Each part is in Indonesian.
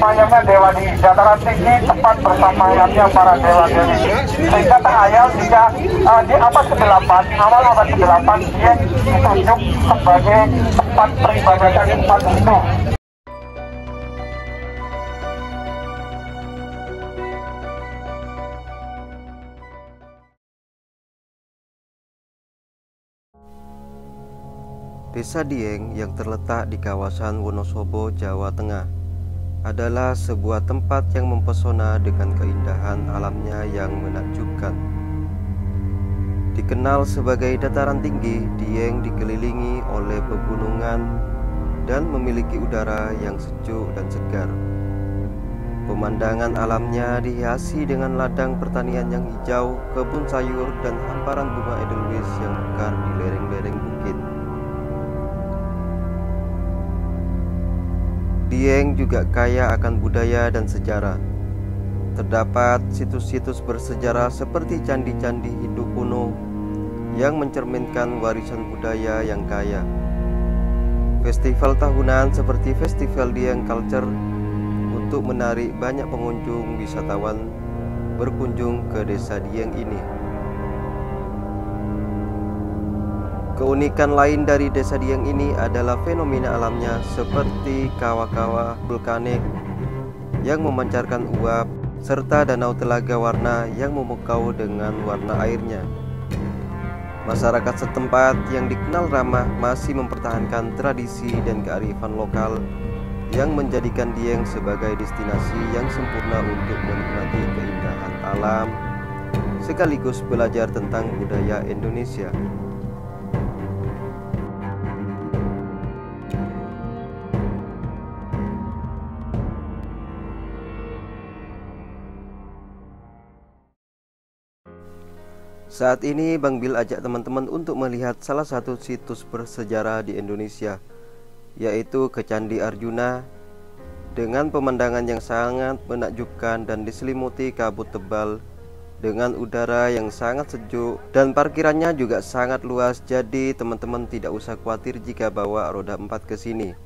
sembahyangnya dewa di dataran tinggi tempat bersembahyangnya para dewa-dewi. Sehingga tak ayal jika di abad ke-8, awal abad ke-8, Dieng ditunjuk sebagai tempat peribadatan umat Hindu. Desa Dieng yang terletak di kawasan Wonosobo, Jawa Tengah adalah sebuah tempat yang mempesona dengan keindahan alamnya yang menakjubkan. Dikenal sebagai dataran tinggi, Dieng dikelilingi oleh pegunungan dan memiliki udara yang sejuk dan segar. Pemandangan alamnya dihiasi dengan ladang pertanian yang hijau, kebun sayur, dan hamparan bunga edelweiss yang mekar di lereng-lereng bukit. Dieng juga kaya akan budaya dan sejarah. Terdapat situs-situs bersejarah seperti candi-candi Hindu kuno yang mencerminkan warisan budaya yang kaya. Festival tahunan seperti Festival Dieng Culture untuk menarik banyak pengunjung wisatawan berkunjung ke desa Dieng ini. Keunikan lain dari desa Dieng ini adalah fenomena alamnya seperti kawah-kawah vulkanik yang memancarkan uap serta danau telaga warna yang memukau dengan warna airnya. Masyarakat setempat yang dikenal ramah masih mempertahankan tradisi dan kearifan lokal yang menjadikan Dieng sebagai destinasi yang sempurna untuk menikmati keindahan alam sekaligus belajar tentang budaya Indonesia. Saat ini Bang Bil ajak teman-teman untuk melihat salah satu situs bersejarah di Indonesia, yaitu ke Candi Arjuna dengan pemandangan yang sangat menakjubkan dan diselimuti kabut tebal dengan udara yang sangat sejuk dan parkirannya juga sangat luas, jadi teman-teman tidak usah khawatir jika bawa roda 4 ke sini.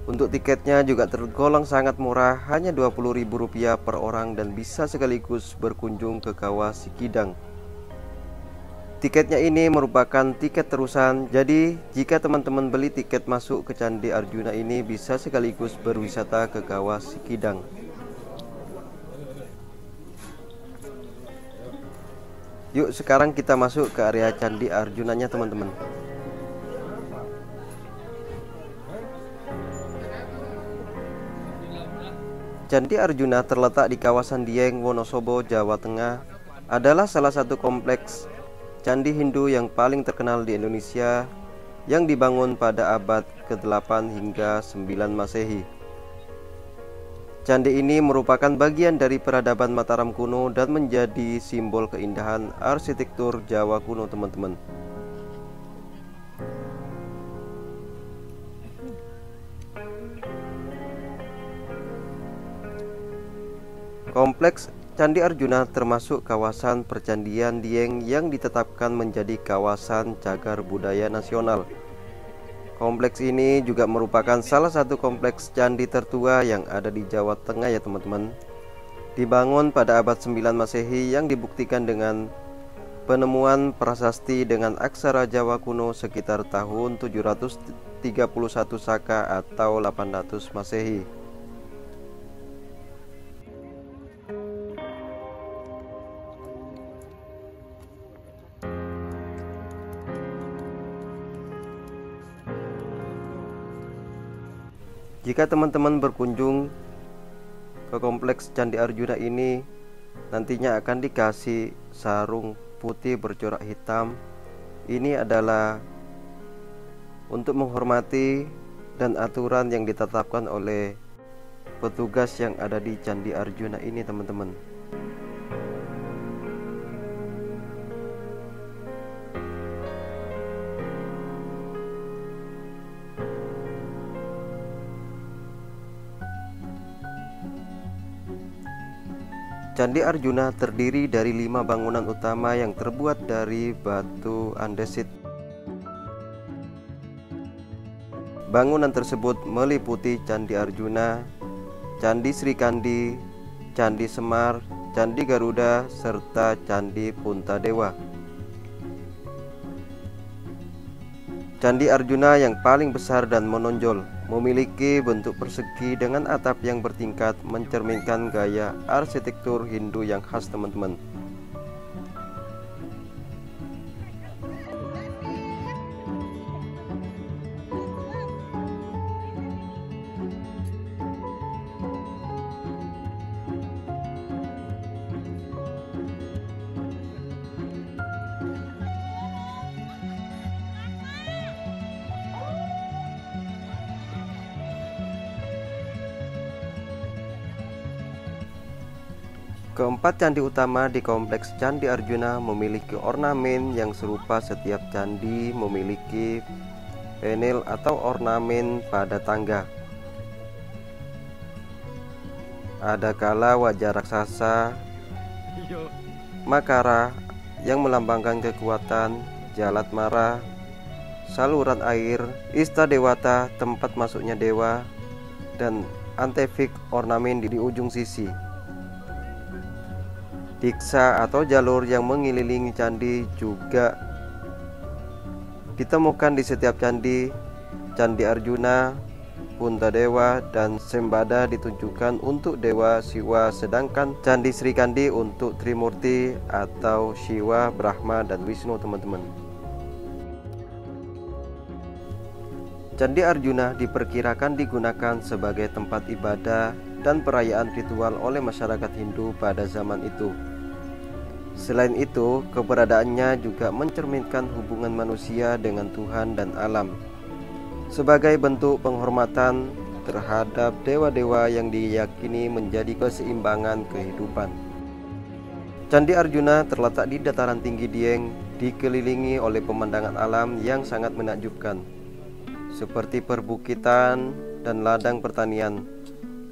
Untuk tiketnya juga tergolong sangat murah, hanya Rp20.000 per orang dan bisa sekaligus berkunjung ke Kawah Sikidang. Tiketnya ini merupakan tiket terusan, jadi jika teman-teman beli tiket masuk ke Candi Arjuna ini bisa sekaligus berwisata ke Kawah Sikidang. Yuk sekarang kita masuk ke area Candi Arjunanya teman-teman. Candi Arjuna terletak di kawasan Dieng, Wonosobo, Jawa Tengah, adalah salah satu kompleks candi Hindu yang paling terkenal di Indonesia yang dibangun pada abad ke-8 hingga 9 Masehi. Candi ini merupakan bagian dari peradaban Mataram kuno dan menjadi simbol keindahan arsitektur Jawa kuno teman-teman. Kompleks Candi Arjuna termasuk kawasan percandian Dieng yang ditetapkan menjadi kawasan cagar budaya nasional. Kompleks ini juga merupakan salah satu kompleks candi tertua yang ada di Jawa Tengah ya teman-teman. Dibangun pada abad 9 Masehi yang dibuktikan dengan penemuan prasasti dengan aksara Jawa kuno sekitar tahun 731 Saka atau 800 Masehi. Jika teman-teman berkunjung ke kompleks Candi Arjuna ini, nantinya akan dikasih sarung putih bercorak hitam. Ini adalah untuk menghormati dan aturan yang ditetapkan oleh petugas yang ada di Candi Arjuna ini teman-teman. Candi Arjuna terdiri dari 5 bangunan utama yang terbuat dari batu andesit. Bangunan tersebut meliputi Candi Arjuna, Candi Sri Kandi, Candi Semar, Candi Garuda, serta Candi Puntadewa. Candi Arjuna yang paling besar dan menonjol memiliki bentuk persegi dengan atap yang bertingkat, mencerminkan gaya arsitektur Hindu yang khas, teman-teman. Keempat candi utama di kompleks Candi Arjuna memiliki ornamen yang serupa. Setiap candi memiliki panel atau ornamen pada tangga. Ada kala wajah raksasa Makara yang melambangkan kekuatan, Jalatmara, saluran air, Istadewata tempat masuknya dewa, dan Antefik ornamen di ujung sisi. Diksa atau jalur yang mengelilingi candi juga ditemukan di setiap candi. Candi Arjuna, Puntadewa, dan Sembada ditunjukkan untuk Dewa Siwa, sedangkan Candi Sri Kandi untuk Trimurti atau Siwa, Brahma, dan Wisnu, teman-teman. Candi Arjuna diperkirakan digunakan sebagai tempat ibadah dan perayaan ritual oleh masyarakat Hindu pada zaman itu. Selain itu, keberadaannya juga mencerminkan hubungan manusia dengan Tuhan dan alam, sebagai bentuk penghormatan terhadap dewa-dewa yang diyakini menjadi keseimbangan kehidupan. Candi Arjuna terletak di dataran tinggi Dieng, dikelilingi oleh pemandangan alam yang sangat menakjubkan, seperti perbukitan dan ladang pertanian.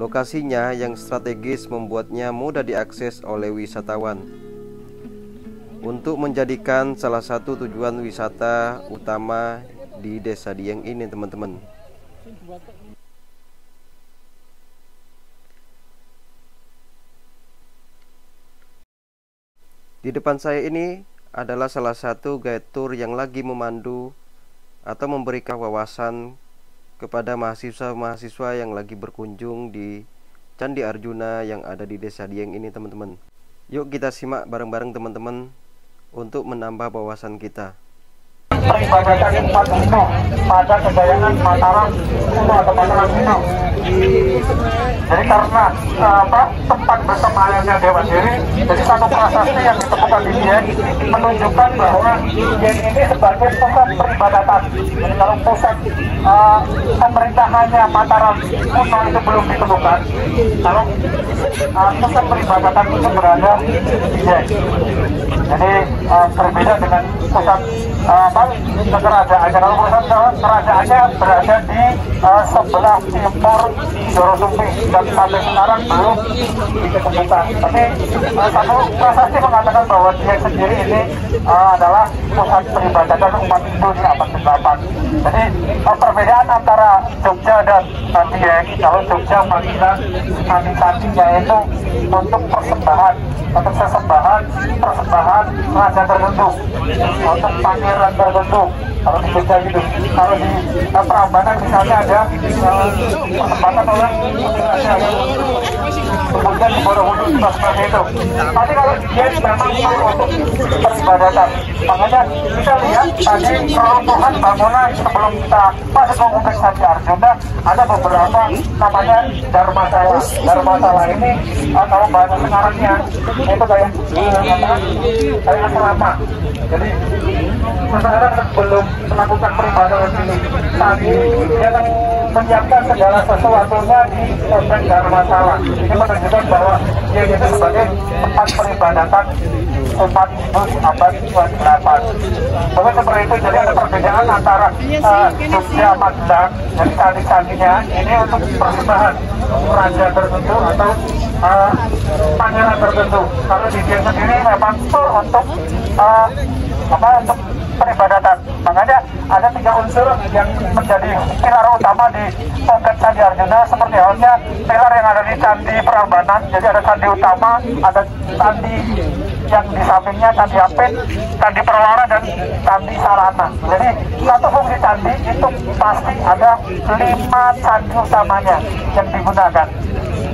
Lokasinya yang strategis membuatnya mudah diakses oleh wisatawan, untuk menjadikan salah satu tujuan wisata utama di Desa Dieng ini, teman-teman. Di depan saya ini adalah salah satu guide tour yang lagi memandu atau memberikan wawasan kepada mahasiswa-mahasiswa yang lagi berkunjung di Candi Arjuna yang ada di Desa Dieng ini, teman-teman. Yuk kita simak bareng-bareng, teman-teman, untuk menambah wawasan kita. Peribadatan umat Hindu pada kedayangan Mataram Kuno atau Mataram Hindu. Jadi karena tempat bersemayamnya Dewa Diri, jadi satu prasasti yang ditemukan di Dieng menunjukkan bahwa Dieng ini sebagai pusat peribadatan. Jadi kalau pusat pemerintahannya Mataram Kuno itu belum ditemukan, kalau pusat peribadatan itu berada di Dieng. Jadi berbeda dengan pusat kerajaan. Kalau pusat kerajaannya berada di sebelah timur Dorosumpi dan sampai sekarang belum ditemukan. Tapi satu prasasti mengatakan bahwa dia sendiri ini adalah pusat peribadatan umat Hindu di abad ke-8. Jadi perbedaan antara Jogja dan Dieng, kalau Jogja panggilan candi-candinya itu untuk persembahan, untuk persembahan raja tertentu, untuk pangeran tertentu. Kalau di Jogja gitu, kalau di Prambanan misalnya ada persembahan oleh raja, kemudian di Borobudur juga seperti itu. Tapi kalau dia memang untuk peribadatan, makanya kita lihat tadi reruntuhan bangunan sebelum kita masuk ke kompleks Candi Arjuna ada beberapa namanya Dharmasala. Dharmasala ini kalau bahasa sekarangnya itu kayak asrama. Jadi masyarakat belum melakukan peribadatan ini, tapi dia akan menyiapkan segala sesuatunya di kompleks Dharmasala. Ini menunjukkan bahwa dia itu sebagai tempat peribadatan umat Hindu di abad ke-8. Bahwa seperti itu, jadi ada perbedaan antara Jogja, Magelang, dan candi-candinya ini untuk persembahan raja tertentu atau pangeran tertentu. Kalau di Dieng sendiri memang untuk untuk peribadatan. Makanya ada 3 unsur yang menjadi pilar utama di kompleks Candi Arjuna, seperti halnya pilar yang ada di Candi Prambanan. Jadi ada candi utama, ada candi yang di sampingnya, Candi Ampit, Candi Perwara, dan Candi Sarana. Jadi satu fungsi candi itu pasti ada 5 candi utamanya yang digunakan.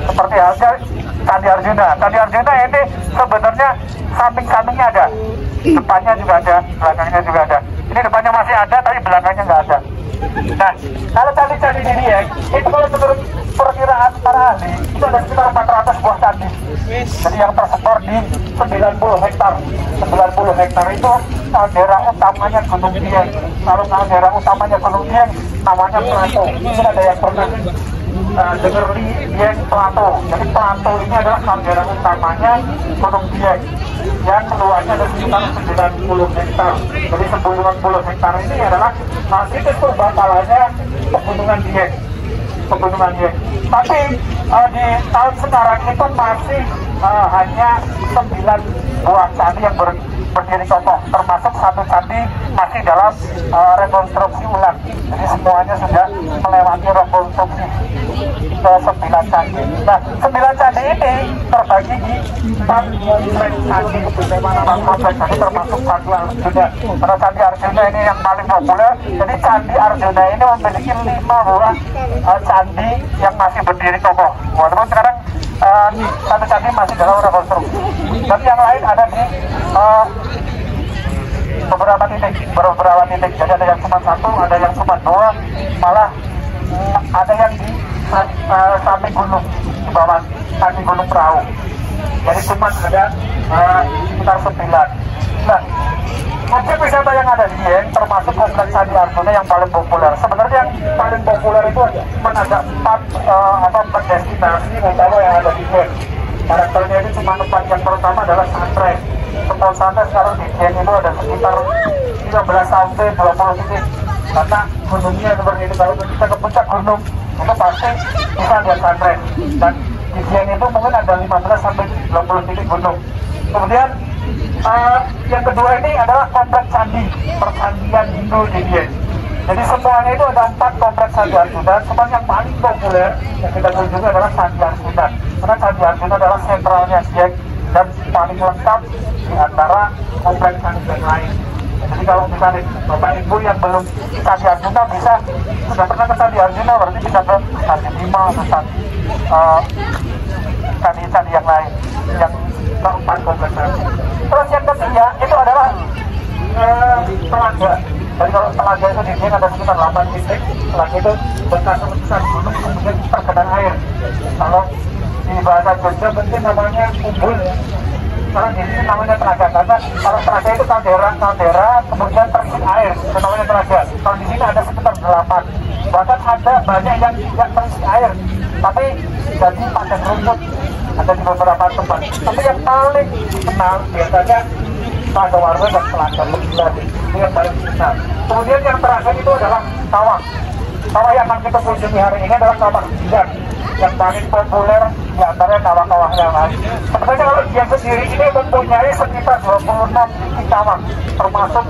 Seperti halnya Candi Arjuna. Candi Arjuna ini sebenarnya samping-sampingnya ada, depannya juga ada, belakangnya juga ada. Ini depannya masih ada, tapi belakangnya nggak ada. Nah, kalau candi-candi di Dieng, itu kalau menurut perkiraan para ahli, itu ada sekitar 400 buah candi. Jadi yang tersebar di 90 hektar. 90 hektar itu kaldera utamanya Gunung Dieng. Kalau kaldera utamanya Gunung Dieng, namanya Plato. Mungkin ada yang pernah dengar di Dieng Plato. Jadi Plato ini adalah kaldera utamanya Gunung Dieng yang luasnya ada sekitar 90 hektar. Jadi 90 hektar ini adalah titik purbakalanya pegunungan Dieng. Pegunungan Dieng. Tapi di tahun sekarang itu masih hanya 9 buah candi yang berdiri kokoh, termasuk 1 candi masih dalam rekonstruksi ulang. Jadi semuanya sudah melewati rekonstruksi ke 9 candi. Nah, 9 candi ini terbagi di 4 kompleks candi. 4 kompleks candi termasuk Candi Arjuna. Karena Candi Arjuna ini yang paling populer. Jadi Candi Arjuna ini memiliki 5 buah candi yang masih berdiri kokoh. Walaupun sekarang 1 candi masih dalam rekonstruksi. Dan yang lain ada di beberapa titik. Jadi ada yang cuma 1, ada yang cuma 2, malah ada yang di samping gunung, di bawah kaki Gunung Perahu. Jadi cuma ada sekitar 9. Nah, objek wisata yang ada di Dieng termasuk kompleks Candi Arjuna yang paling populer. Sebenarnya yang paling populer itu ada 4 destinasi utama yang ada di Dieng. Karakternya itu cuma 4. Yang pertama adalah santren. Tempat santren sekarang di Dieng itu ada sekitar 13 sampai 20 titik. Karena gunungnya seperti itu, kalau kita ke puncak gunung itu pasti bisa lihat santren. Dan di Dieng itu mungkin ada 15 sampai 20 titik gunung. Kemudian yang kedua ini adalah kompleks candi, percandian Hindu di Dieng. Jadi semuanya itu ada 4 kompleks Candi Arjuna. Cuma yang paling populer yang kita kunjungi adalah Candi Arjuna. Karena Candi Arjuna adalah sentralnya Dieng dan paling lengkap di antara kompleks candi yang lain. Jadi kalau misalnya Bapak Ibu yang belum ke Candi Arjuna sudah pernah ke Candi Arjuna, berarti bisa ke Candi Bima atau candi-candi yang lain, yang keempat kompleks candi. Terus yang ketiga itu adalah telaga. Jadi kalau telaga itu di Dieng ada sekitar 8 titik. Telaga itu bekas letusan gunung kemudian tergenang air. Kalau di bahasa Jogja mungkin namanya umbul. Karena di sini namanya telaga, karena kalau telaga itu kaldera kemudian terisi air, itu namanya telaga. Kalau di sini ada sekitar 8. Bahkan ada banyak yang tidak terisi air, tapi jadi padang rumput ada di beberapa tempat. Tapi yang paling dikenal biasanya telaga warga dan telaga Legilan, itu yang paling dikenal. Kemudian yang terakhir itu adalah kawah. Kawah yang akan kita kunjungi hari ini adalah kawah Dieng, yang paling populer di antara kawah-kawah yang lain. Sebenarnya kalau Dieng sendiri ini mempunyai sekitar 26 titik kawah, termasuk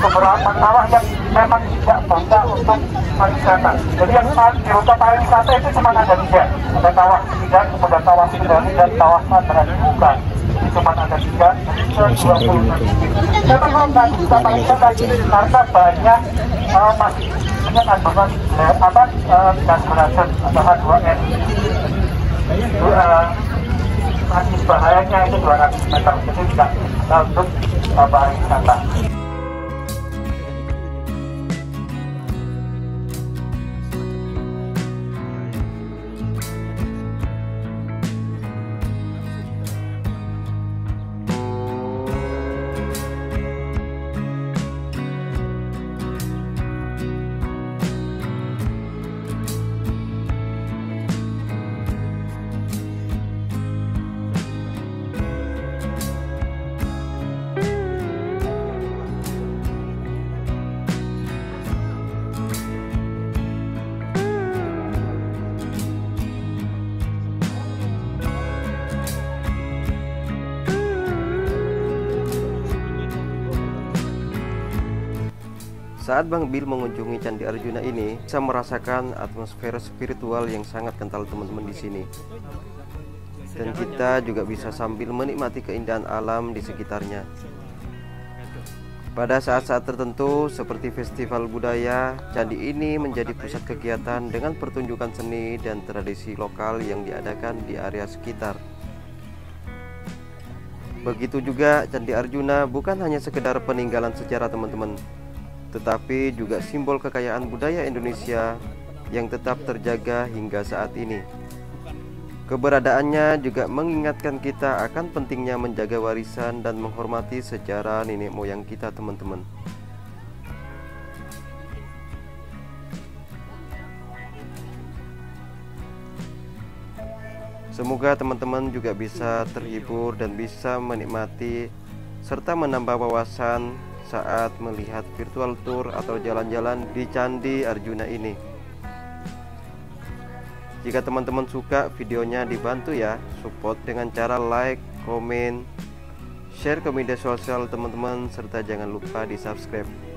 beberapa kawah yang memang tidak buka untuk pariwisata. Jadi yang di rute pariwisata itu cuma ada 3. Ada kawah Dieng, kemudian kawah Sidoni, dan kawah Mandran buka. Cuma ada 3, 26 titik. Memang kalau nggak bisa pariwisata karena banyak masih kandungan gas beracun atau H2N. Masih bahayanya itu 200 meter, jadi tidak untuk pariwisata. Saat Bang Bil mengunjungi Candi Arjuna ini, bisa merasakan atmosfer spiritual yang sangat kental teman-teman di sini. Dan kita juga bisa sambil menikmati keindahan alam di sekitarnya. Pada saat-saat tertentu seperti festival budaya, candi ini menjadi pusat kegiatan dengan pertunjukan seni dan tradisi lokal yang diadakan di area sekitar. Begitu juga Candi Arjuna bukan hanya sekedar peninggalan sejarah teman-teman, tetapi juga simbol kekayaan budaya Indonesia yang tetap terjaga hingga saat ini. Keberadaannya juga mengingatkan kita akan pentingnya menjaga warisan dan menghormati sejarah nenek moyang kita teman-teman. Semoga teman-teman juga bisa terhibur dan bisa menikmati serta menambah wawasan saat melihat virtual tour atau jalan-jalan di Candi Arjuna ini. Jika teman-teman suka videonya, dibantu ya support dengan cara like, komen, share ke media sosial teman-teman, serta jangan lupa di subscribe.